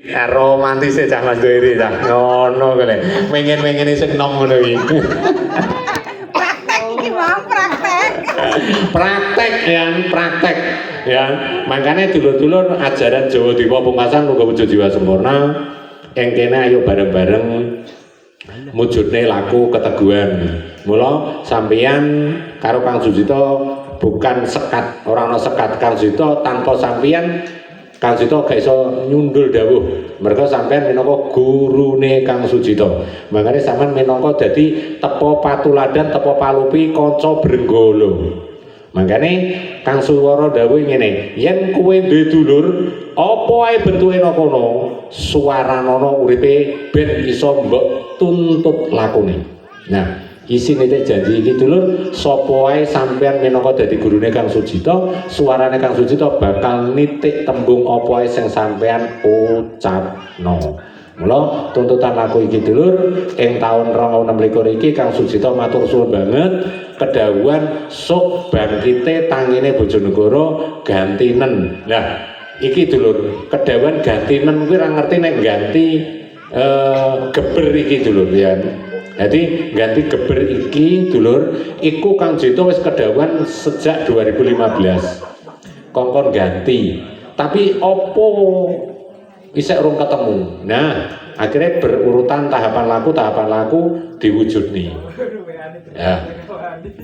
Romantis cah Mas Diri cah ngono kene. Mengen-mengene sing nom ngono iki. Praktek ya. Makanya dulur-dulur ajaran Jawa Dewa pungkasan muga wujud jiwa sempurna. Ing kene ayo bareng-bareng mujudne laku keteguhan. Mula sampeyan karo Kang Sujito bukan sekat, ora ana sekat. Kang Sujito tanpa sampeyan Kang Sujito gak iso nyundul dawuh. Mergo sampeyan minangka gurune Kang Sujito. Makane sampeyan minangka dadi tepo patuladan, tepo palupi kanca brenggala. Makane Kang Suwara dawuh ngene, yen kowe duwe dulur, apa ae bentuke nang kono, suwaranana uripe ben iso mbok tuntut lakune. Nah, isine janji iki dulur, sapa ae sampeyan minangka dadi gurune Kang Sujito, suarane Kang Sujito bakal nitik tembung apa ae sing sampeyan ucapno. Mula tuntutan laku iki dulur ing taun 2026 iki Kang Sujito matur suwun banget kedawuhan sok bangkite tangine Bojonegoro gantinen. Nah, iki dulur, kedawuhan gantinen kuwi ora ngerti nek ganti geber iki dulur ya. Jadi ganti geber iki dulur iku Kang Sujito wis kedawuhan sejak 2015. Kongkon ganti. Tapi opo isek rung ketemu. Nah, akhirnya berurutan tahapan laku diwujudni. Ya.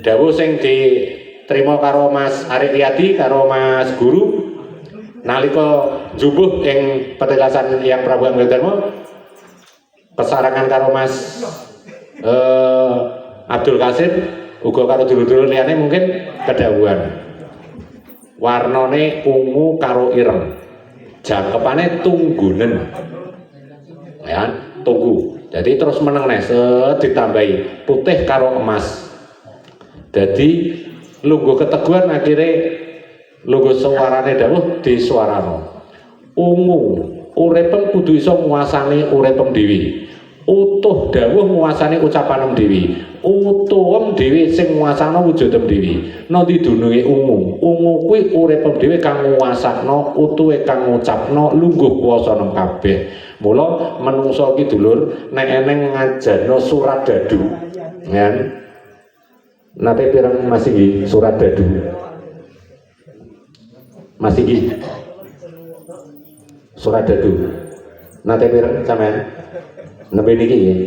Dawuh sing diterima karo Mas Arif Riyadi karo Mas Guru nalika jubuh ing petilasan Yang Prabu Anggadharma kesarangan karo Mas Abdul Qasim uga karo dulur-dulur liyane mungkin kedawuhan. Warnane ungu karo ireng. Jangkepane tunggunen. Ya, tunggu. Jadi terus meneng nih, ditambahi putih karo emas. Jadi lungguh keteguhan akhirnya lungguh suarane dawuh disuarano. Ungu, uripem kudu iso nguasani uripem dhewe. Utuh dawuh nguasani ucapanem dhewe. Utuhem dhewe sing nguasana wujudem dhewe. Nanti dununge ungu. Ungu kuwi uripem dhewe kang nguasakno, utuhe kang ngucapno, lungguh kuwasa nang kabeh. Mula menungso iki dulur nek eneng ngajano surat dadu. Kan? Nate pirang masih iki surat dadu. Masih iki. Surat dadu. Nate pirang sampean? Nembe niki nggih.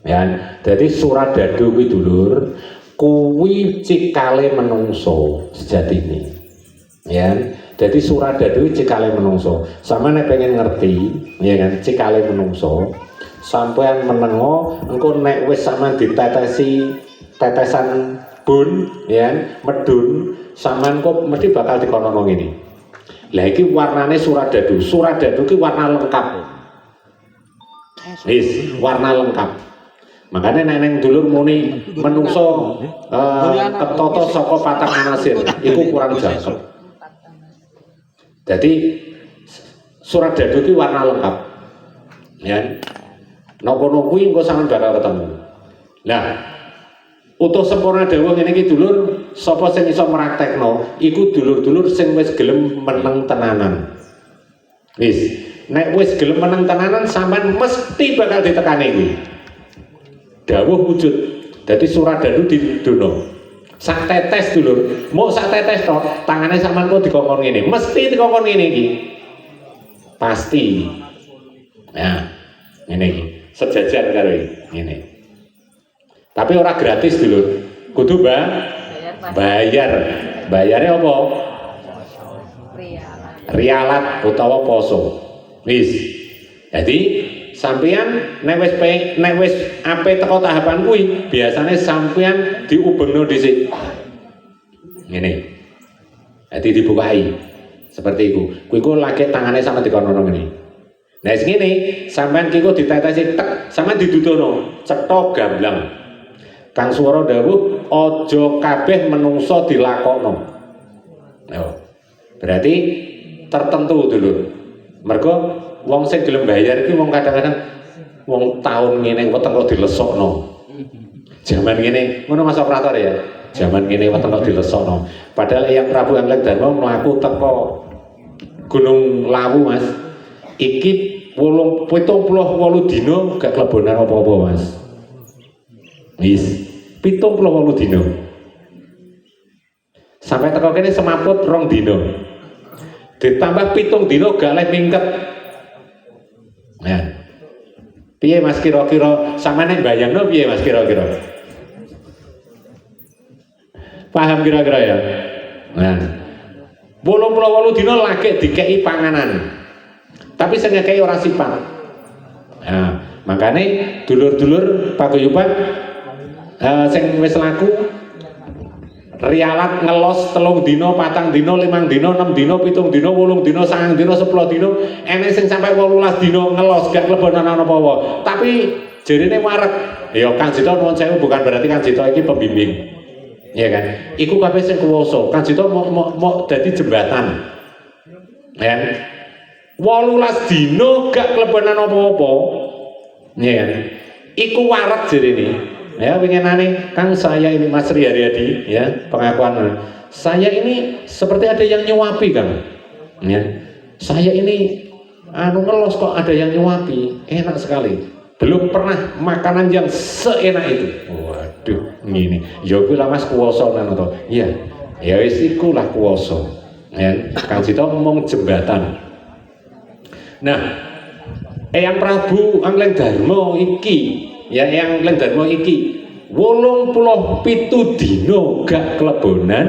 Ya, jadi surat dadu kuwi dulur kuwi cikale menungso sejatine. Ya, jadi surat dadu cikale menungso. Sama nek pengen ngerti, ya kan, cikale menungso, sampean menengo engko nek wis sampean ditetesi tetesan bun, ya, medun, sampean kok mesti bakal dikono ngene. Lah iki warnane surat dadu. Surat dadu ki warna lengkap. Wis, warna lengkap. Makanya neneng dulur muni menungso ketata saka patang anasir iku kurang jangkep. Jadi surat dadu ki warna lengkap. Ya. Napa-napa kuwi engko sampean bakal ketemu. Nah, utuh sempurna dawuh ngene iki dulur, sapa sing iso mraktekno iku dulur-dulur sing wis gelem meneng tenanan. Wis, nek wis gelem meneng tenanan sampean mesti bakal ditekani kuwi. Dawuh wujud. Jadi surat dadu didono. Sak tetes dulur. Mau sak tetes tok, tangane sampean kok dikongkon ngene. Mesti dikongkon ngene iki. Pasti. Nah, ngene iki. Sejajar karo iki. Ngene. Tapi ora gratis dulur. Kudu bayar. Bayare apa? Rialat utawa poso. Wis. Jadi sampeyan nek wis ape teko tahapan kuwi biasanya sampeyan diubengno dhisik ngene. Dadi dibukai seperti iku. Kuwi ku lagi tangane sama dikono ngene. Nah sing ngene sampeyan ki ku ditetesi tek sampeyan didudono cetha gamblang. Kang Swara dawuh aja kabeh menungso dilakokno. Nah, berarti tertentu dulu. Mergo wong sing gelem bayar iki wong kadang-kadang wong taun ngene weteng kok dilesokno. Jaman ngene, ngono Mas operator ya. Jaman ngene weteng kok dilesokno. Padahal Yang Prabu Anggadharma mlaku teko Gunung Lawu Mas. iki 78 dina gak kelebonan apa-apa Mas. Wis 78 dina. Sampai teko kene semaput 2 dina. Ditambah 7 dina gak leh mingket. Ya. Piye Mas kira-kira sampeyan bayangno piye Mas kira-kira? Paham kira-kira ya? Nah. 88 dina lagi dikei panganan. Tapi sing ngekei ora sifat. Nah, makane dulur-dulur paguyuban sing wis laku rialat ngelos 3 dina, 4 dina, 5 dina, 6 dina, 7 dina, 8 dina, 9 dina, 10 dina, enek sing sampai 18 dina ngelos gak klebonan apa-apa. Tapi jarine wareg. Ya Kang Jito nuwun sewu bukan berarti Kang Jito iki pembimbing. Ya kan? Iku kabeh sing kuwasa. Kang Jito mau dadi jembatan. Ya. 18 dina gak klebonan apa-apa. Ya kan? Iku wareg jarine. Ya pengenane Kang saya ini Mas Ri Haryadi ya pengakuan saya ini seperti ada yang nyuapi Kang ya saya ini ngelos kok ada yang nyuapi enak sekali belum pernah makanan yang seenak itu waduh ini ya kuwi Mas kuwasa nang to iya ya wis iku lah kuwasa ya Kang Jito ngomong jembatan nah Eyang Prabu Angleng Darmo iki ya yang Lendarmo iki 87 dina gak kelebonan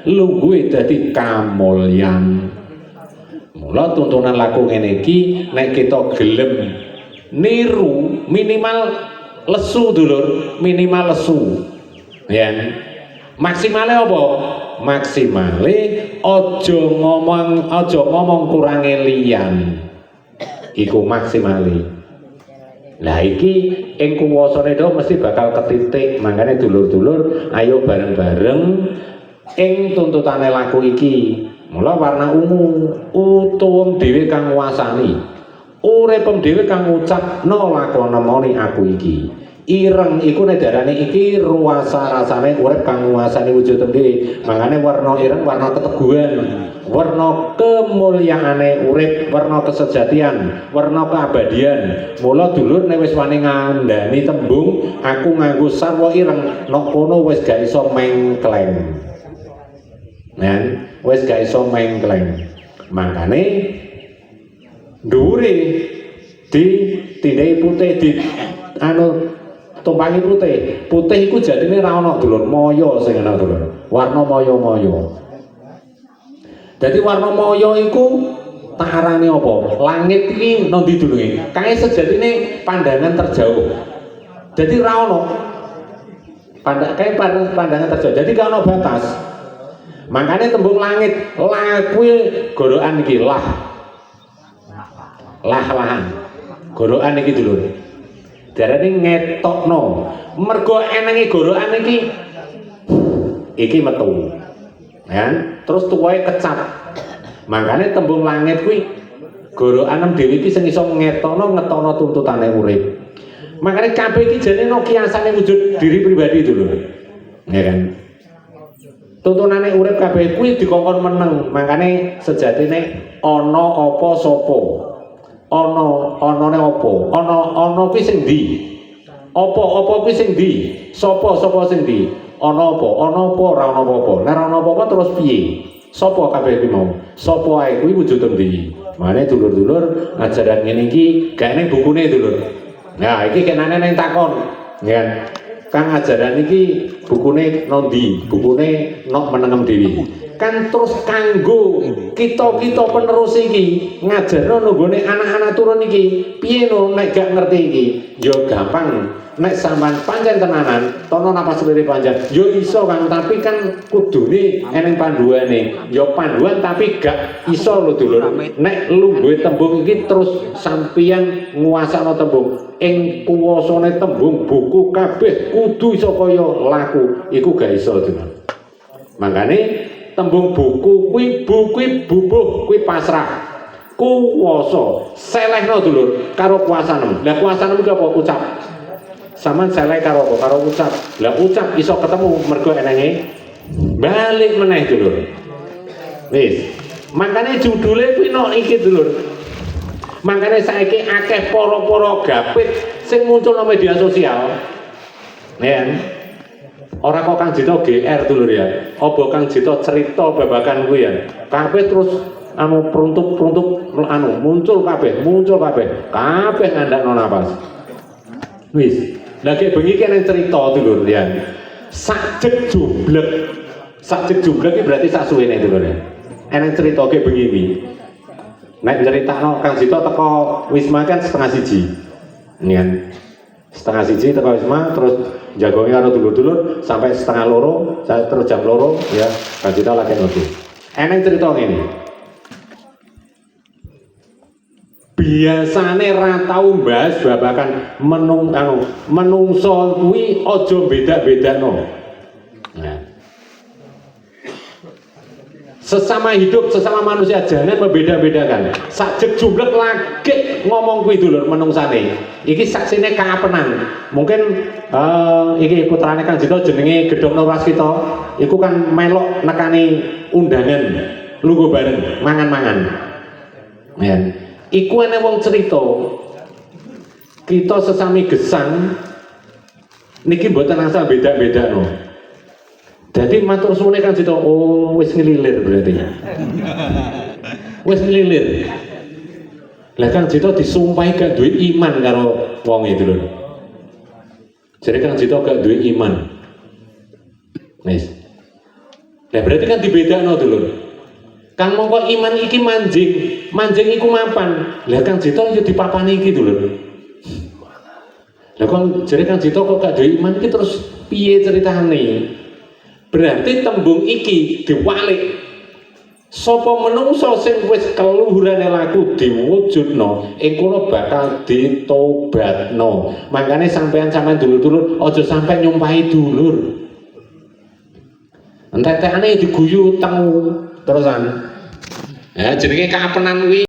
luwih dadi kamulyan. Mula tuntunan laku ngene iki nek kita gelem niru minimal lesu dulur, minimal lesu. Ya. Maksimale apa? Maksimale aja ngomong kurange liyan. Iku maksimale. Nah iki ing kuwasane do mesti bakal ketitik makanya dulur-dulur ayo bareng-bareng ing tuntutane laku iki mula warna ungu utuwem dhewe kang nguasani uripem dhewe kang ngucapno lakone moni aku iki ireng iku nek darane iki ruasa rasane urip kang nguasani wujud dhewe makanya warna ireng warna keteguhan warna kemulyaane urip, warna kesejatian, warna keabadian. Mula dulur nek wis wani ngandani tembung aku nganggo sarwa ireng, nok kono wis gak iso mengkleng. Nen, wis gak iso mengkleng. Makane dhuwure ditindai putih di tumpangi putih. Putih iku jadine ra ono dulur, moyo sing ana dulur. Warna moyo-moyo. Jadi warna moyo iku tak arane apa? Langit iki nondi dulunge. Kae sejatine pandangan terjauh. Jadi ra ono pandangan terjauh. Jadi gak ono batas. Makanya tembung langit, kuwi gorokan iki lahan. Gorokan iki dulur. Darane ngetokno. Mergo enenge gorokan iki metu. Ya, terus tuwae kecap. Makanya tembung langit kuwi gorokan dhewe iki sing iso ngetokno tuntutane urip. Makanya kabeh iki jane no kiasane wujud diri pribadi itu lho. Ya kan? Tuntunane urip kabeh kuwi dikongkon meneng. Makanya sejatine ana apa sapa. Anane apa? Ana kuwi sing ndi? Apa kuwi sing ndi? Sapa sing ndi? Ana apa? Ana apa ora ana apa-apa. Nek ora ana apa-apa terus piye? Sapa kabeh iki mau? Sapa ae kuwi wujud ndi? Mane dulur-dulur ajaran ngene iki gak ning bukune dulur. Nah, iki kenane ning takon. Ya. Kang ajaran iki bukune nondi? Bukune nok menengem dhewe. Kan terus kanggo kita penerus iki ngajarno nunggone anak-anak turun iki. Piye no nek gak ngerti iki? Ya gampang. Nek sampean pancen tenanan, tono napas lirik panjang. Yo iso Kang, tapi kan kudune eneng panduane. Yo panduan tapi gak iso lho dulur. Nek lungguhe tembung iki terus sampeyan nguasakno tembung. Ing kuwasane tembung buku kabeh kudu iso kaya laku. Iku gak iso dulur. Makane tembung buku kuwi bubuh kuwi pasrah. Kuwasa selehno dulur karo kuasanem. Lah kuasanem iki apa? Ucap. Saman seleh karo apa? Karo ucap. Lah ucap iso ketemu mergo enenge balik meneh dulur. Wis. Makane judule kuwi no iki dulur. Makanya saiki akeh para-para gapit sing muncul nang media sosial. Ya. Ora kok Kang Jito GR dulur ya. Apa Kang Jito cerita babakan kuwi ya. Kabeh terus peruntuk muncul kabeh. Kabeh ngandakno napas. Wis. Lah kayak bengi kan yang cerita dulur ya. Sakjek jublek iki berarti sak suwene dulur ya. Eneng cerita kayak bengi iki. Nek critakno Kang Jito teko Wisma kan 1:30. Ini kan 1:30 teko Wisma terus jagongnya karo dulur-dulur sampai 1:30 terus jam 2 ya Kang Jito lagi ngopi. Eneng cerita ngene. Biasane ra tau mbahas babakan menungso kuwi aja beda-bedano. Nah. Sesama hidup, sesama manusia jangan membeda-bedakan. Sakjek jumlah lagi ngomong kuwi dulur menungsane. Iki saksine kaapenan. Mungkin iki putrane Kang Jito jenenge Gedhong Nurwaskita. Iku kan melok nekani undangan lungguh bareng, mangan-mangan. Ya. Iku ana wong cerita. Kita sesami gesang niki mboten asal beda-bedano. Jadi matur suwune Kang Jito, oh wis ngelilir berarti. Wis ngelilir. Lah Kang Jito disumpahi gak duwe iman karo wong itu lho. Jadi Kang Jito gak duwe iman. Wis. Lah berarti kan dibedakno dulur. Kang mongko iman iki manjing iku mapan. Lah Kang Jito yo dipapani iki dulur. Lah kok jare Kang Jito kok gak duwe iman iki terus piye ceritane? Berarti tembung iki diwalik. Sapa menungso sing wis keluhurane laku diwujudno, ing kono bakal ditobatno. Makane sampean dulur-dulur aja sampai nyumpahi dulur. Entek-entekane diguyu teng terusan. Ya jenenge kaapenan kuwi